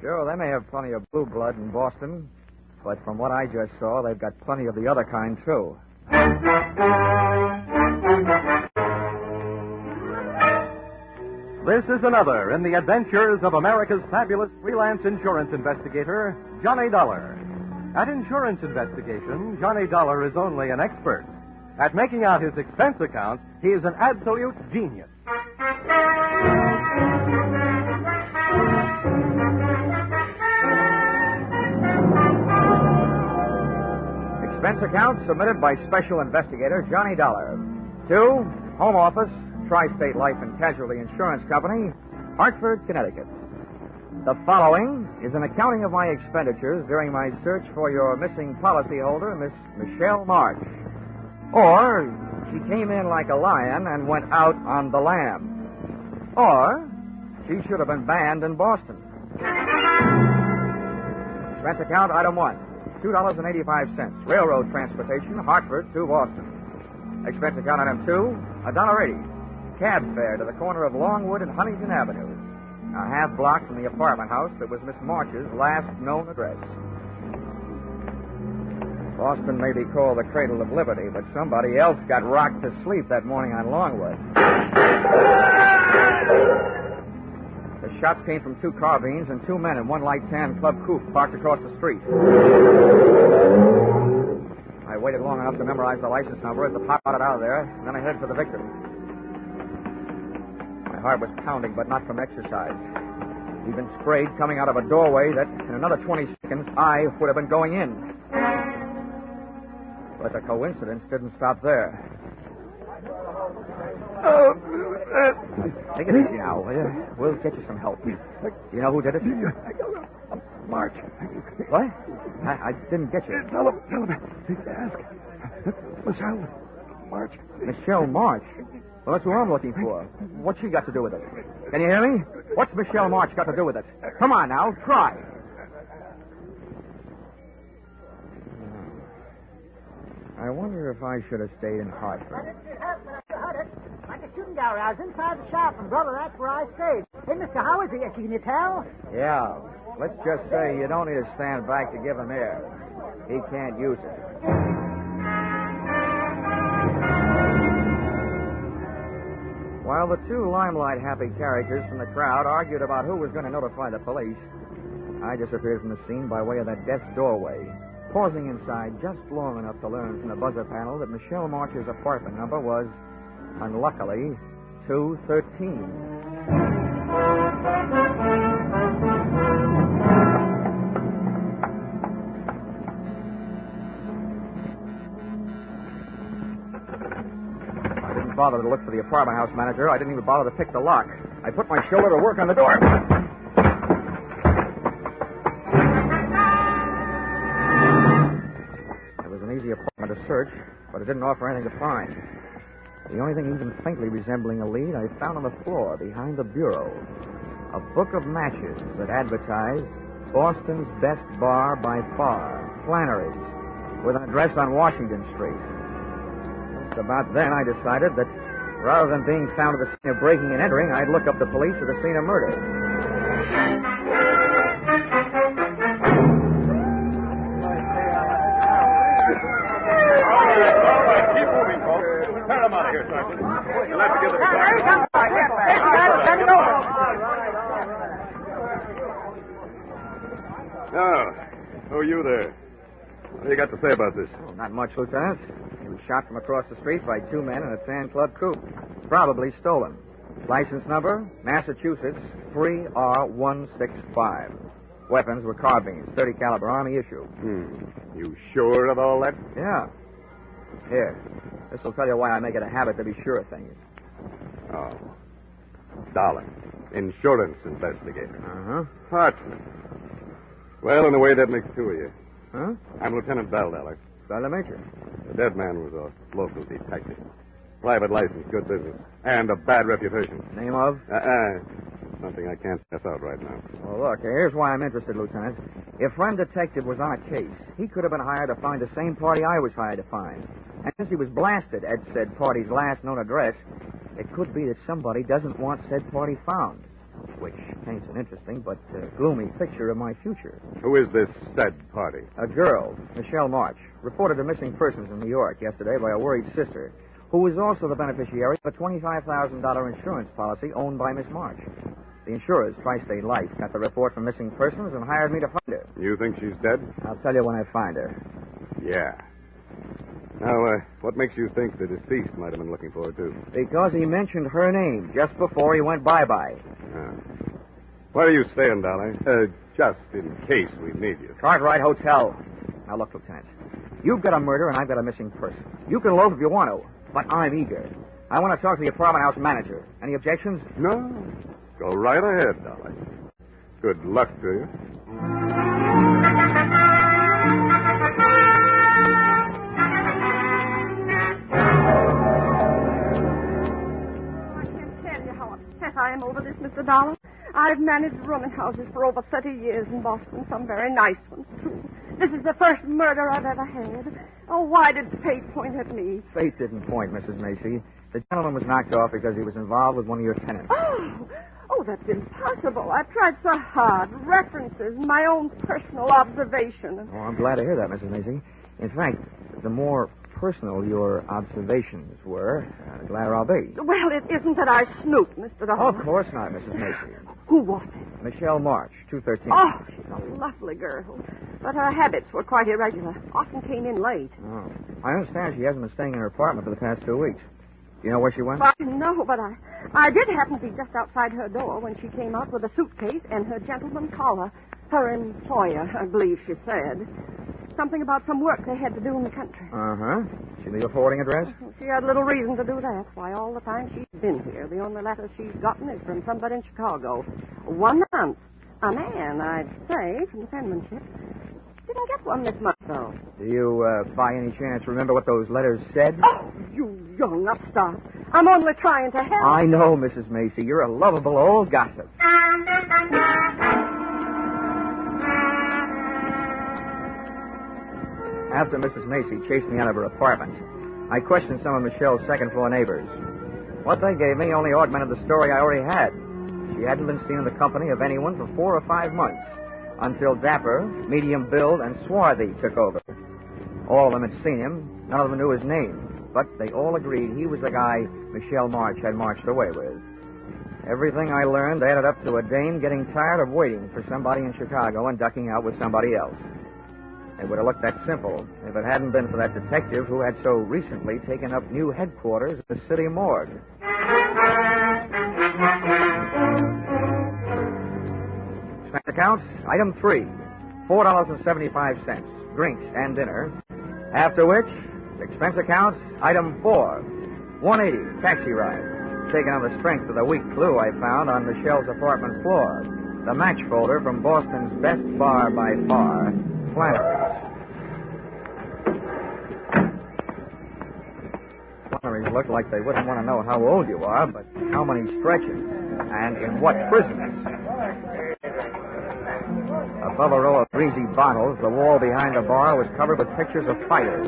Sure, they may have plenty of blue blood in Boston, but from what I just saw, they've got plenty of the other kind, too. This is another in the adventures of America's fabulous freelance insurance investigator, Johnny Dollar. At insurance investigation, Johnny Dollar is only an expert. At making out his expense account, he is an absolute genius. Expense account submitted by Special Investigator Johnny Dollar. To Home Office, Tri-State Life and Casualty Insurance Company, Hartford, Connecticut. The following is an accounting of my expenditures during my search for your missing policyholder, Miss Michelle Marsh. Or, she came in like a lion and went out on the lamb. Or, she should have been banned in Boston. Expense account item 1. $2.85. Railroad transportation, Hartford to Boston. Expense account item 2, $1.80. Cab fare to the corner of Longwood and Huntington Avenue, a half block from the apartment house that was Miss Marsh's last known address. Boston may be called the cradle of liberty, but somebody else got rocked to sleep that morning on Longwood. The shots came from 2 carbines and 2 men in one light tan club coupe parked across the street. I waited long enough to memorize the license number as the pot got out of there, and then I headed for the victim. My heart was pounding, but not from exercise. He'd been sprayed coming out of a doorway that, in another 20 seconds, I would have been going in. But the coincidence didn't stop there. Take it easy now, will you? We'll get you some help. You know who did it? March. What? I didn't get you. Tell him. Ask. Michelle March. Michelle March? Well, that's who I'm looking for. What's she got to do with it? Can you hear me? What's Michelle March got to do with it? Come on now, try. I wonder if I should have stayed in Hartford. Like a shooting gallery. I was inside the shop, and, brother, that's where I stayed. Hey, mister, how is he? Can you tell? Yeah. Let's just say you don't need to stand back to give him air. He can't use it. While the 2 limelight-happy characters from the crowd argued about who was going to notify the police, I disappeared from the scene by way of that death's doorway, pausing inside just long enough to learn from the buzzer panel that Michelle March's apartment number was, unluckily, 213. I didn't bother to look for the apartment house manager. I didn't even bother to pick the lock. I put my shoulder to work on the door. It was an easy apartment to search, but it didn't offer anything to find. The only thing even faintly resembling a lead I found on the floor behind the bureau. A book of matches that advertised Boston's best bar by far, Flannery's, with an address on Washington Street. Just about then I decided that rather than being found at the scene of breaking and entering, I'd look up the police at the scene of murder. Tear them out of here, Sergeant. You'll have to give them a Now, who are you there? What do you got to say about this? Oh, not much, Lieutenant. He was shot from across the street by 2 men in a tan club coupe. Probably stolen. License number, Massachusetts, 3R165. Weapons were carbines, .30 caliber Army issue. You sure of all that? Yeah. Here. This will tell you why I make it a habit to be sure of things. Oh. Dollar. Insurance investigator. Uh-huh. Hartford. Well, in a way, that makes 2 of you. Huh? I'm Lieutenant Dollar. Glad to meet you. The dead man was a local detective. Private license, good business, and a bad reputation. Name of? Something I can't pass out right now. Well, look, here's why I'm interested, Lieutenant. If friend detective was on a case, he could have been hired to find the same party I was hired to find. And since he was blasted at said party's last known address, it could be that somebody doesn't want said party found. which paints an interesting but gloomy picture of my future. Who is this said party? A girl, Michelle Marsh, reported a missing persons in New York yesterday by a worried sister, who was also the beneficiary of a $25,000 insurance policy owned by Miss Marsh. The insurers, Tri-State Life, got the report from missing persons and hired me to find her. You think she's dead? I'll tell you when I find her. Yeah. Now, what makes you think the deceased might have been looking for her, too? Because he mentioned her name just before he went bye-bye. Where are you staying, Dolly? Just in case we need you. Cartwright Hotel. Now, look, Lieutenant. You've got a murder and I've got a missing person. You can elope if you want to, but I'm eager. I want to talk to the apartment house manager. Any objections? No. Go right ahead, Dolly. Good luck to you. I can't tell you how upset I am over this, Mr. Dollar. I've managed rooming houses for over 30 years in Boston, some very nice ones, too. This is the first murder I've ever had. Oh, why did fate point at me? Fate didn't point, Mrs. Macy. The gentleman was knocked off because he was involved with one of your tenants. Oh, that's impossible. I've tried so hard. References, my own personal observation. Oh, I'm glad to hear that, Mrs. Macy. In fact, the more personal your observations were, the gladder I'll be. Well, it isn't that I snooped, Mr. Dollar. Oh, of course not, Mrs. Macy. Who was it? Michelle Marsh, 213. Oh, she's a lovely girl. But her habits were quite irregular. Often came in late. Oh. I understand she hasn't been staying in her apartment for the past 2 weeks. Do you know where she went? Well, no, but I did happen to be just outside her door when she came out with a suitcase and her gentleman caller. Her employer, I believe she said. Something about some work they had to do in the country. Uh-huh. She leave a forwarding address? She had little reason to do that. Why, all the time she's been here, the only letter she's gotten is from somebody in Chicago. 1 month. A man, I'd say, from the penmanship. Didn't get one this month, though. Do you, by any chance, remember what those letters said? Oh, you young upstart. I'm only trying to help. I know, Mrs. Macy. You're a lovable old gossip. After Mrs. Macy chased me out of her apartment, I questioned some of Michelle's second-floor neighbors. What they gave me only augmented the story I already had. She hadn't been seen in the company of anyone for 4 or 5 months, until Dapper, medium build, and Swarthy took over. All of them had seen him. None of them knew his name, but they all agreed he was the guy Michelle Marsh had marched away with. Everything I learned added up to a dame getting tired of waiting for somebody in Chicago and ducking out with somebody else. It would have looked that simple if it hadn't been for that detective who had so recently taken up new headquarters at the city morgue. Expense accounts, item 3, $4.75, drinks and dinner. After which, expense accounts, item 4, $180, taxi ride, taken on the strength of the weak clue I found on Michelle's apartment floor, the match folder from Boston's best bar by far, Flannery's. Flannery's look like they wouldn't want to know how old you are, but how many stretches, and in what prisons. Above a row of greasy bottles, the wall behind the bar was covered with pictures of fighters,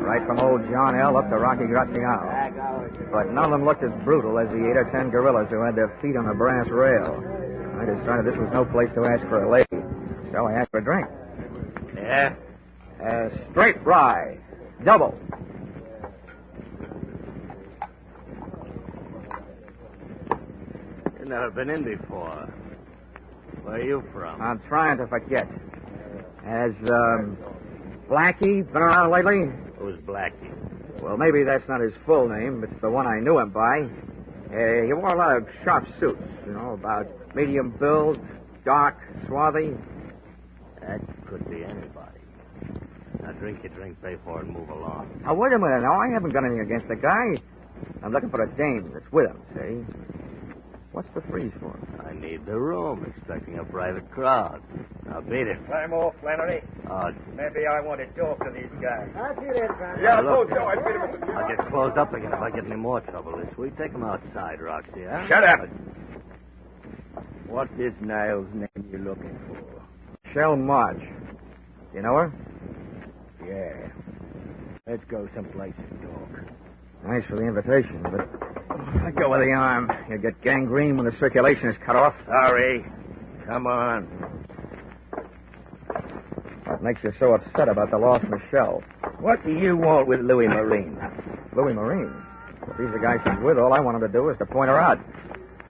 right from old John L. up to Rocky Graziano. But none of them looked as brutal as the 8 or 10 gorillas who had their feet on a brass rail. I decided this was no place to ask for a lady, so I asked for a drink. Yeah? Straight rye, double. You've never been in before. Where are you from? I'm trying to forget. Has, Blackie been around lately? Who's Blackie? Well, maybe that's not his full name. It's the one I knew him by. He wore a lot of sharp suits, about medium build, dark, swarthy. That could be anybody. Now drink your drink, pay for it, and move along. Now, wait a minute. Now, I haven't got anything against the guy. I'm looking for a dame that's with him, see? What's the freeze for? I need the room, expecting a private crowd. Now beat it. Climb off, Flannery. Oh, Maybe I want to talk to these guys. I'll see you later, Flannery. Yeah, look, Joe, I beat him with the... I'll get closed up again if I get any more trouble this week. Take him outside, Roxy, huh? Shut up. What's this Niles' name you're looking for? Michelle Marsh. You know her? Yeah. Let's go someplace and talk. Thanks for the invitation, but Let go of the arm. You get gangrene when the circulation is cut off. Sorry. Come on. What makes you so upset about the lost Michelle? What do you want with Louis Marine? Louis Marine? If he's the guy she's with, all I wanted to do was to point her out.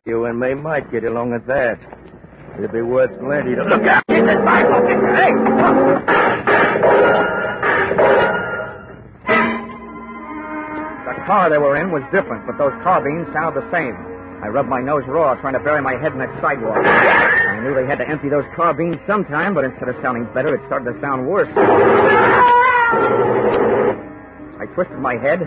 You and me might get along at that. It'd be worth plenty to look out. Get this Bible. Hey! The car they were in was different, but those carbines sounded the same. I rubbed my nose raw trying to bury my head in that sidewalk. I knew they had to empty those carbines sometime, but instead of sounding better, it started to sound worse. I twisted my head,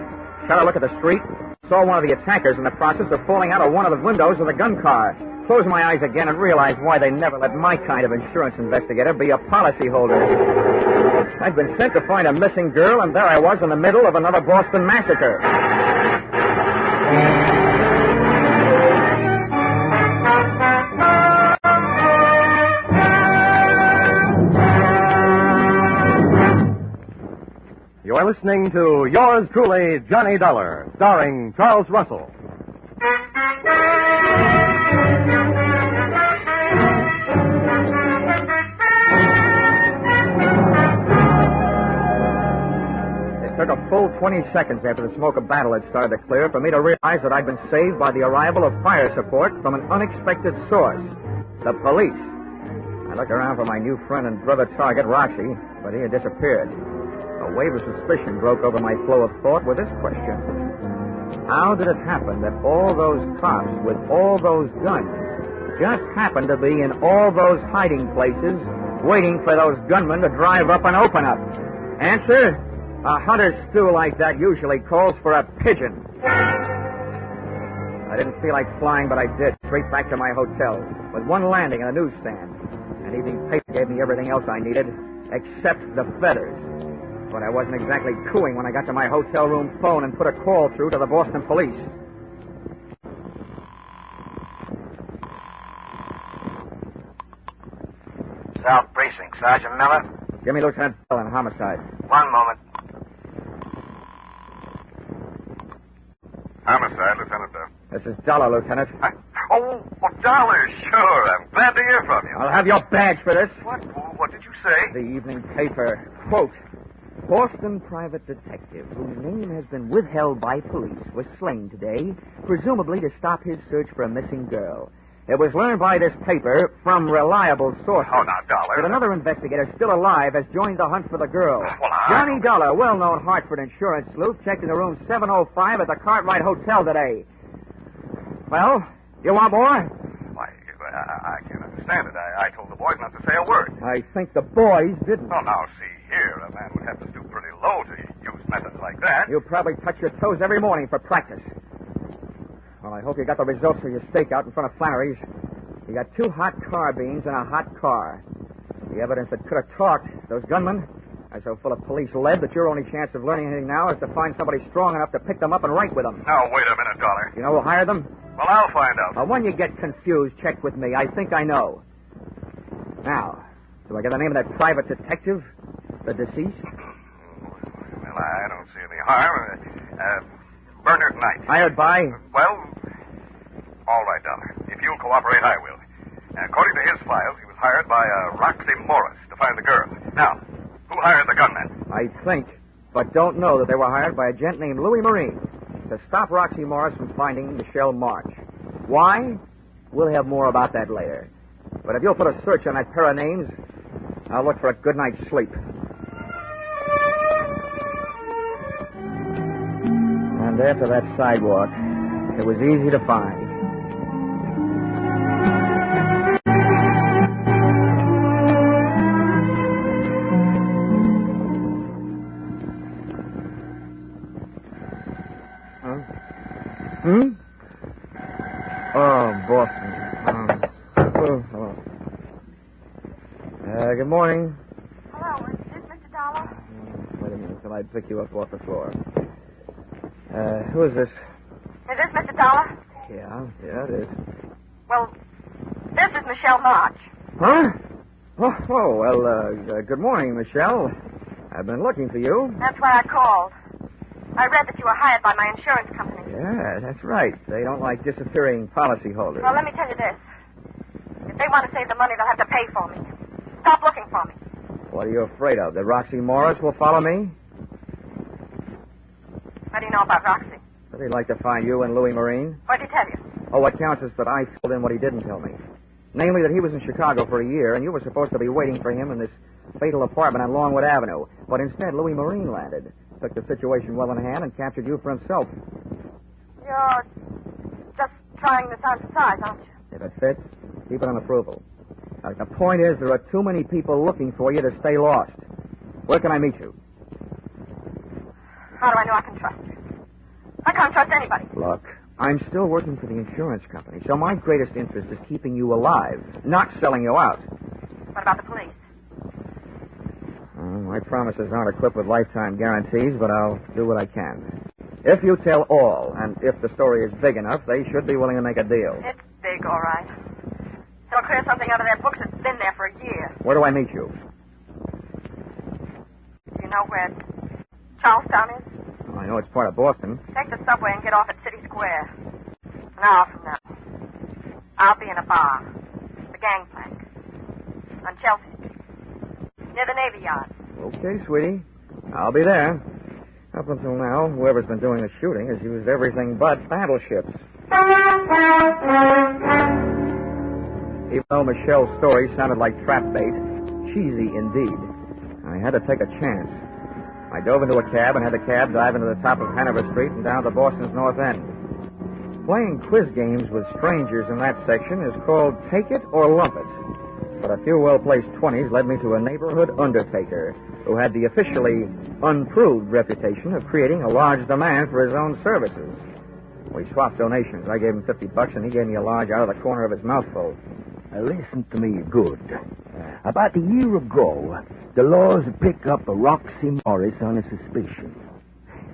shot a look at the street, saw one of the attackers in the process of falling out of one of the windows of the gun car. Closed my eyes again and realized why they never let my kind of insurance investigator be a policyholder. I'd been sent to find a missing girl, and there I was in the middle of another Boston massacre. You are listening to Yours Truly, Johnny Dollar, starring Charles Russell. It took a full 20 seconds after the smoke of battle had started to clear for me to realize that I'd been saved by the arrival of fire support from an unexpected source, the police. I looked around for my new friend and brother target, Roxy, but he had disappeared. A wave of suspicion broke over my flow of thought with this question. How did it happen that all those cops with all those guns just happened to be in all those hiding places waiting for those gunmen to drive up and open up? Answer, a hunter's stew like that usually calls for a pigeon. I didn't feel like flying, but I did, straight back to my hotel, with one landing and a newsstand. An evening paper gave me everything else I needed, except the feathers. But I wasn't exactly cooing when I got to my hotel room phone and put a call through to the Boston police. South Precinct, Sergeant Miller. Give me Lieutenant Bell in homicide. One moment. Homicide, Lieutenant Bell. This is Dollar, Lieutenant. Oh, Dollar, sure. I'm glad to hear from you. I'll have your badge for this. What did you say? The evening paper. Quote, Boston private detective, whose name has been withheld by police, was slain today, presumably to stop his search for a missing girl. It was learned by this paper from reliable sources. Oh, now, Dollar. That another investigator still alive has joined the hunt for the girl. Well, Johnny Dollar, well-known Hartford insurance sleuth, checked into room 705 at the Cartwright Hotel today. Well, you want more? Why, I can't understand it. I told the boys not to say a word. I think the boys didn't. Oh, now, see here. A man would have to stoop pretty low to use methods like that. You probably touch your toes every morning for practice. Well, I hope you got the results of your stakeout in front of Flannery's. You got 2 hot carbines and a hot car. The evidence that could have talked, those gunmen, are so full of police lead that your only chance of learning anything now is to find somebody strong enough to pick them up and write with them. Now, wait a minute, Dollar. You know who hired them? Well, I'll find out. When you get confused, check with me. I think I know. Now, do I get the name of that private detective? The deceased? Well, I don't see any harm. Bernard Knight. Hired by? Well, all right, Dollar. If you'll cooperate, I will. According to his files, he was hired by Roxy Morris to find the girl. Now, who hired the gunman? I think, but don't know that they were hired by a gent named Louis Marine to stop Roxy Morris from finding Michelle Marsh. Why? We'll have more about that later. But if you'll put a search on that pair of names, I'll look for a good night's sleep. And after that sidewalk, it was easy to find. Hmm? Oh, Boston. Hello. Good morning. Hello, is this Mr. Dollar? Wait a minute till I pick you up off the floor. Who is this? Is this Mr. Dollar? Yeah, it is. Well, this is Michelle March. Huh? Well, good morning, Michelle. I've been looking for you. That's why I called. I read that you were hired by my insurance company. Yeah, that's right. They don't like disappearing policyholders. Well, let me tell you this. If they want to save the money, they'll have to pay for me. Stop looking for me. What are you afraid of? That Roxy Morris will follow me? What do you know about Roxy? Would he like to find you and Louis Marine? What did he tell you? Oh, what counts is that I filled in what he didn't tell me. Namely, that he was in Chicago for a year, and you were supposed to be waiting for him in this fatal apartment on Longwood Avenue. But instead, Louis Marine landed, took the situation well in hand, and captured you for himself. You're just trying this on for size, aren't you? If it fits, keep it on approval. Now, the point is, there are too many people looking for you to stay lost. Where can I meet you? How do I know I can trust you? I can't trust anybody. Look, I'm still working for the insurance company, so my greatest interest is keeping you alive, not selling you out. What about the police? My promises aren't equipped with lifetime guarantees, but I'll do what I can. If you tell all, and if the story is big enough, they should be willing to make a deal. It's big, all right. They'll clear something out of their books that's been there for a year. Where do I meet you? Do you know where Charlestown is? I know it's part of Boston. Take the subway and get off at City Square. An hour from now. I'll be in a bar. The Gangplank. On Chelsea Street. Near the Navy Yard. Okay, sweetie. I'll be there. Up until now, whoever's been doing the shooting has used everything but battleships. Even though Michelle's story sounded like trap bait, cheesy indeed, I had to take a chance. I dove into a cab and had the cab dive into the top of Hanover Street and down to Boston's North End. Playing quiz games with strangers in that section is called Take It or Lump It. But a few well-placed 20s led me to a neighborhood undertaker who had the officially unproved reputation of creating a large demand for his own services. We swapped donations. I gave him $50, and he gave me a large out of the corner of his mouthful. Listen to me good. About a year ago, the laws picked up a Roxy Morris on a suspicion.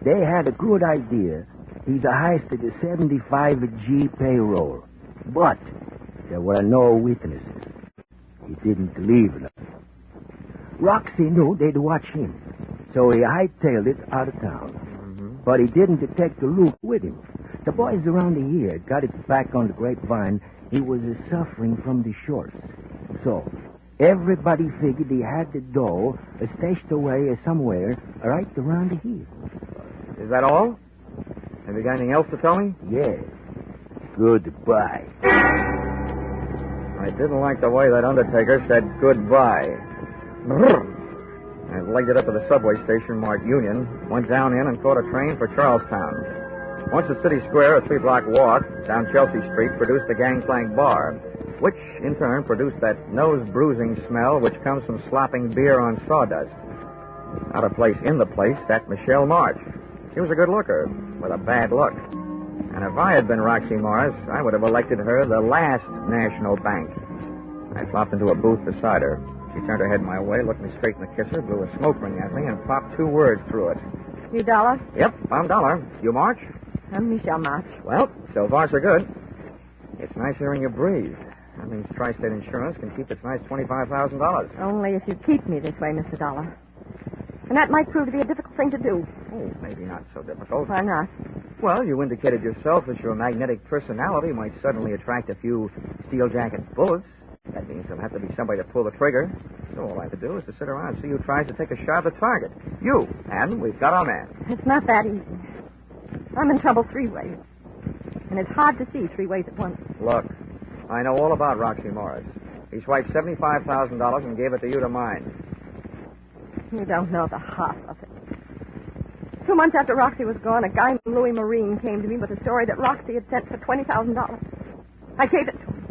They had a good idea. He's a heisted a 75G payroll. But there were no witnesses. He didn't leave nothing. Roxy knew they'd watch him, so he hightailed it out of town. But he didn't detect the loop with him. The boys around here got it back on the grapevine. He was suffering from the shorts. So everybody figured he had the dough stashed away somewhere right around here. Is that all? Have you got anything else to tell me? Yeah. Goodbye. I didn't like the way that undertaker said goodbye. I legged it up to the subway station marked Union, went down in and caught a train for Charlestown. Once at City Square, a 3-block walk down Chelsea Street produced the Gangplank Bar, which in turn produced that nose-bruising smell which comes from slopping beer on sawdust. Out of place in the place sat Michelle Marsh. She was a good looker, with a bad look. And if I had been Roxy Morris, I would have elected her the last national bank. I flopped into a booth beside her. She turned her head my way, looked me straight in the kisser, blew a smoke ring at me, and popped 2 words through it. You Dollar? Yep, I'm Dollar. You March? I'm Michelle Marsh. Well, so far so good. It's nice hearing you breathe. That means Tri-State Insurance can keep its nice $25,000. Only if you keep me this way, Mr. Dollar. And that might prove to be a difficult thing to do. Oh, maybe not so difficult. Why not? Well, you indicated yourself that your magnetic personality might suddenly attract a few steel-jacket bullets. That means there'll have to be somebody to pull the trigger. So all I have to do is to sit around and see who tries to take a shot at the target. You. And we've got our man. It's not that easy. I'm in trouble 3 ways. And it's hard to see 3 ways at once. Look, I know all about Roxy Morris. He swiped $75,000 and gave it to you to mine. You don't know the half of it. 2 months after Roxy was gone, a guy named Louis Marine came to me with a story that Roxy had sent for $20,000. I gave it to him.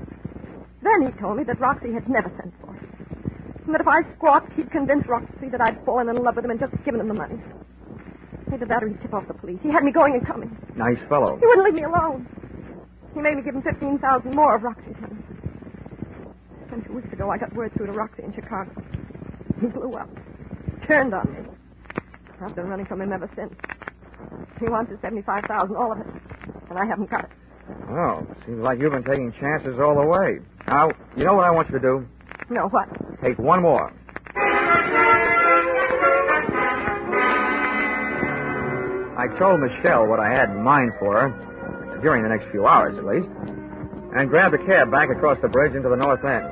Then he told me that Roxy had never sent for it. And that if I squawked, he'd convince Roxy that I'd fallen in love with him and just given him the money. Either that or he'd tip off the police. He had me going and coming. Nice fellow. He wouldn't leave me alone. He made me give him $15,000 more of Roxy's money. Then 2 weeks ago, I got word through to Roxy in Chicago. He blew up. Turned on me. I've been running from him ever since. He wants his $75,000, all of it. And I haven't got it. Oh, seems like you've been taking chances all the way. Now, you know what I want you to do? No, what? Take one more. I I told Michelle what I had in mind for her, during the next few hours at least, and grabbed a cab back across the bridge into the north end.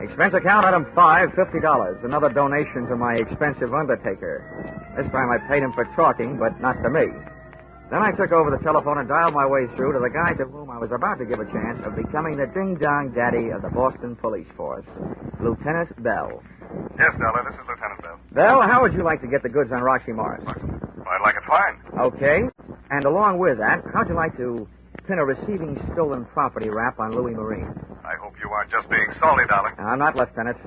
Expense account item 5, $50. Another donation to my expensive undertaker. This time I paid him for talking, but not to me. Then I took over the telephone and dialed my way through to the guy to whom I was about to give a chance of becoming the ding-dong daddy of the Boston Police Force, Lieutenant Bell. Yes, Dollar, this is Lieutenant Bell. Bell, how would you like to get the goods on Roxy Morris? Well, I'd like it fine. Okay. And along with that, how'd you like to pin a receiving stolen property rap on Louis Marine? I hope you aren't just being salty, Dollar. I'm not, Lieutenant.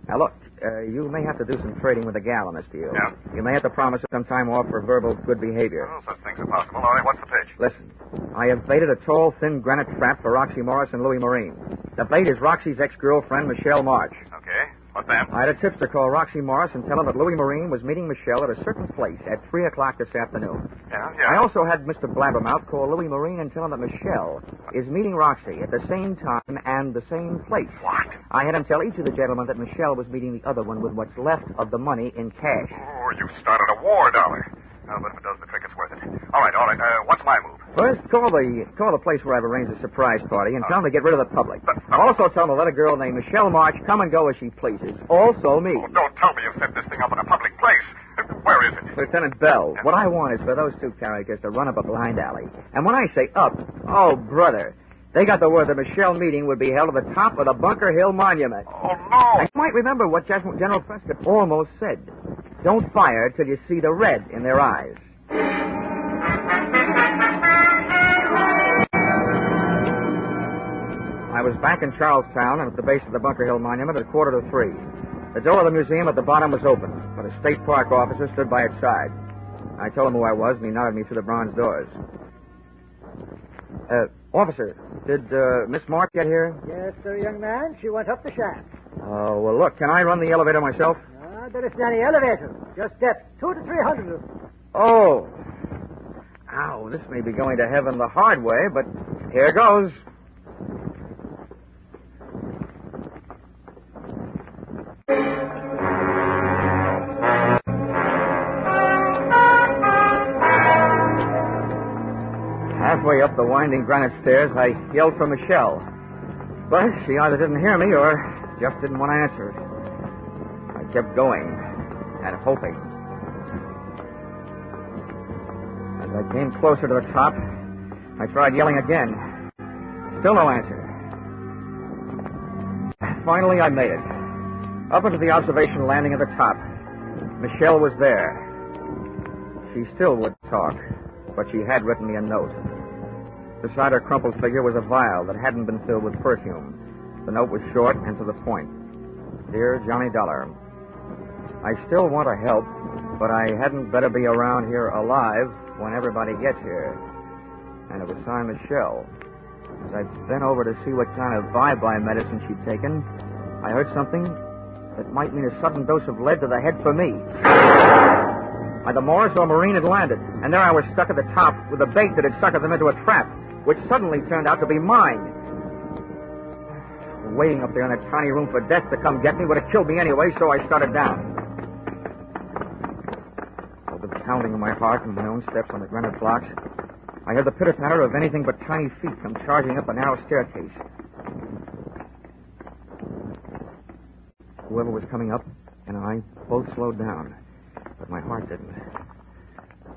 Now, look, you may have to do some trading with the gal on this deal. Yeah? You may have to promise her some time off for verbal good behavior. Well, such things are possible. All right, what's the pitch? Listen, I have baited a tall, thin granite trap for Roxy Morris and Louis Marine. The bait is Roxy's ex-girlfriend, Michelle Marsh. Okay. What then? I had a tipster call Roxy Morris and tell him that Louis Marine was meeting Michelle at a certain place at 3 o'clock this afternoon. Yeah? I also had Mr. Blabbermouth call Louis Marine and tell him that Michelle is meeting Roxy at the same time and the same place. What? I had him tell each of the gentlemen that Michelle was meeting the other one with what's left of the money in cash. Oh, you started a war, Dollar. Oh, but if it does the trick, it's worth it. All right. What's my move? First, call the place where I've arranged a surprise party and tell them to get rid of the public. Also tell them to let a girl named Michelle March come and go as she pleases. Also me. Oh, don't tell me you've set this thing up in a public place. Where is it? Lieutenant Bell, what I want is for those two characters to run up a blind alley. And when I say up, oh, brother, they got the word the Michelle meeting would be held at the top of the Bunker Hill Monument. Oh, no. You might remember what General Prescott almost said. Don't fire till you see the red in their eyes. I was back in Charlestown and at the base of the Bunker Hill Monument at 2:45. The door of the museum at the bottom was open, but a state park officer stood by its side. I told him who I was, and he nodded me through the bronze doors. Officer, did Miss Mark get here? Yes, sir, young man. She went up the shaft. Oh, well, look, can I run the elevator myself? There isn't any elevator. Just steps. 200 to 300 of them. Oh. Ow, this may be going to heaven the hard way, but here goes. Halfway up the winding granite stairs, I yelled for Michelle. But she either didn't hear me or just didn't want to answer. I kept going and hoping. As I came closer to the top, I tried yelling again. Still no answer. Finally, I made it. Up into the observation landing at the top. Michelle was there. She still wouldn't talk, but she had written me a note. Beside her crumpled figure was a vial that hadn't been filled with perfume. The note was short and to the point. Dear Johnny Dollar, I still want to help, but I hadn't better be around here alive when everybody gets here. And it was signed Michelle. As I bent over to see what kind of bye-bye medicine she'd taken, I heard something that might mean a sudden dose of lead to the head for me. Either Morris or Marine had landed, and there I was stuck at the top with a bait that had suckered them into a trap, which suddenly turned out to be mine. Waiting up there in that tiny room for death to come get me would have killed me anyway, so I started down. With the pounding of my heart and my own steps on the granite blocks, I heard the pitter-patter of anything but tiny feet come charging up a narrow staircase. Whoever was coming up and I both slowed down, but my heart didn't.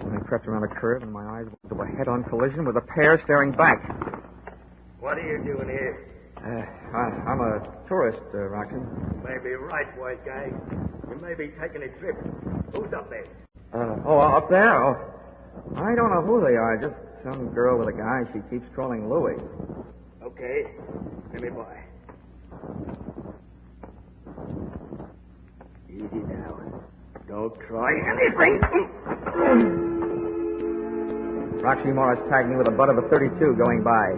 When I crept around a curve and my eyes went to a head-on collision with a pair staring back. What are you doing here? I'm a tourist, Roxy. You may be right, white guy. You may be taking a trip. Who's up there? Up there? Oh, I don't know who they are. Just some girl with a guy she keeps calling Louis. Okay. Let me by. Easy now. Don't try anything. Roxy Morris tagged me with the butt of a .32 going by.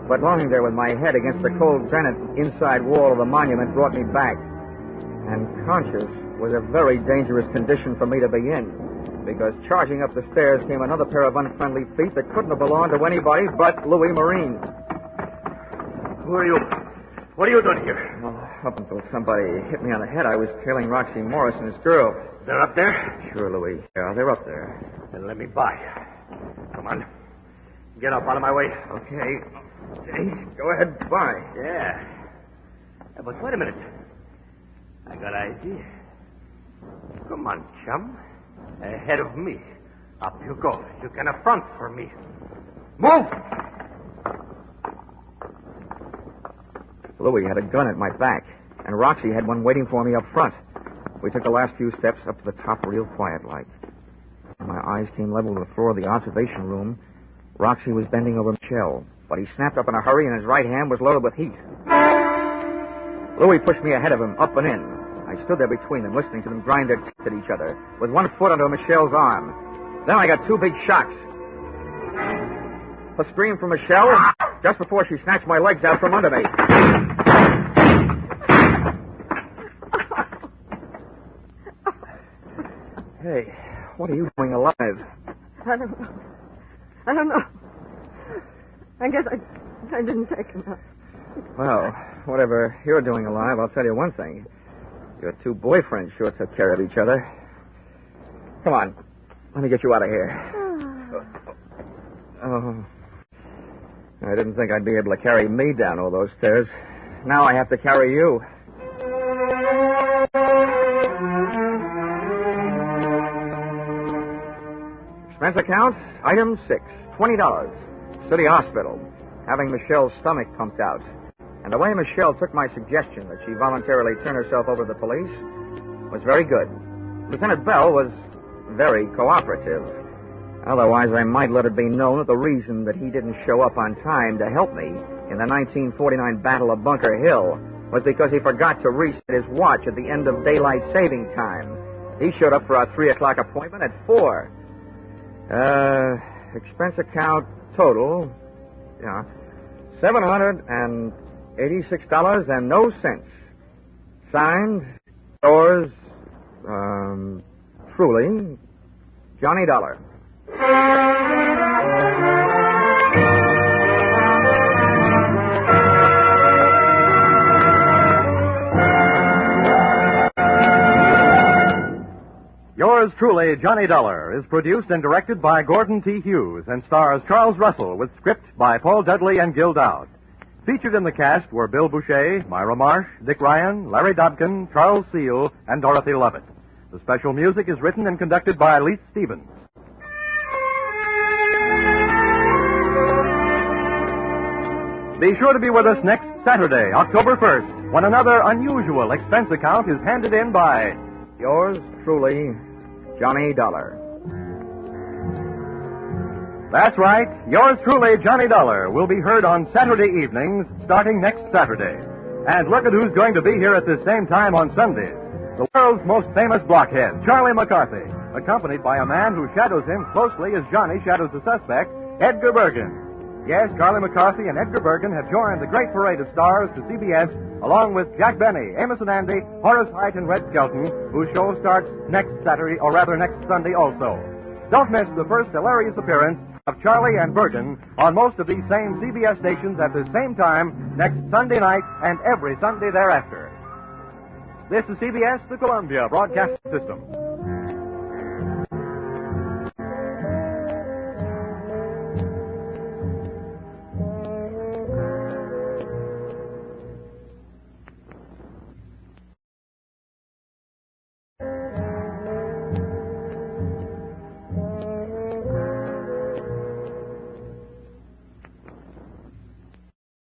But lying there with my head against the cold granite inside wall of the monument brought me back. And conscious was a very dangerous condition for me to be in, because charging up the stairs came another pair of unfriendly feet that couldn't have belonged to anybody but Louis Marine. Who are you? What are you doing here? Well, up until somebody hit me on the head, I was trailing Roxy Morris and his girl. They're up there? Sure, Louis. Yeah, they're up there. Then let me by. Come on. Get up out of my way. Okay. Go ahead, by. Yeah. But wait a minute. I got an idea. Come on, chum. Ahead of me. Up you go. You can affront for me. Move! Louis had a gun at my back, and Roxy had one waiting for me up front. We took the last few steps up to the top real quiet like. When my eyes came level to the floor of the observation room, Roxy was bending over Michelle, but he snapped up in a hurry and his right hand was loaded with heat. Louis pushed me ahead of him, up and in. I stood there between them, listening to them grind their teeth at each other, with one foot under Michelle's arm. Then I got two big shocks. A scream from Michelle just before she snatched my legs out from under me. Hey, what are you doing alive? I don't know. I guess I didn't take enough. Well, whatever you're doing alive, I'll tell you one thing. Your two boyfriends sure took care of each other. Come on. Let me get you out of here. Oh. I didn't think I'd be able to carry me down all those stairs. Now I have to carry you. Expense account, item 6, $20. City Hospital, having Michelle's stomach pumped out. And the way Michelle took my suggestion that she voluntarily turn herself over to the police was very good. Lieutenant Bell was very cooperative. Otherwise, I might let it be known that the reason that he didn't show up on time to help me in the 1949 Battle of Bunker Hill was because he forgot to reset his watch at the end of daylight saving time. He showed up for our 3 o'clock appointment at 4. Expense account total, $786 and no cents. Signed, yours, truly, Johnny Dollar. Yours truly, Johnny Dollar, is produced and directed by Gordon T. Hughes and stars Charles Russell with script by Paul Dudley and Gil Dowd. Featured in the cast were Bill Boucher, Myra Marsh, Dick Ryan, Larry Dobkin, Charles Seal, and Dorothy Lovett. The special music is written and conducted by Leith Stevens. Be sure to be with us next Saturday, October 1st, when another unusual expense account is handed in by Yours truly, Johnny Dollar. That's right. Yours truly, Johnny Dollar, will be heard on Saturday evenings starting next Saturday. And look at who's going to be here at this same time on Sundays. The world's most famous blockhead, Charlie McCarthy, accompanied by a man who shadows him closely as Johnny shadows the suspect, Edgar Bergen. Yes, Charlie McCarthy and Edgar Bergen have joined the great parade of stars to CBS, along with Jack Benny, Amos and Andy, Horace Height, and Red Skelton, whose show starts next Saturday, or rather next Sunday also. Don't miss the first hilarious appearance of Charlie and Bergen on most of these same CBS stations at the same time next Sunday night and every Sunday thereafter. This is CBS, the Columbia Broadcasting System.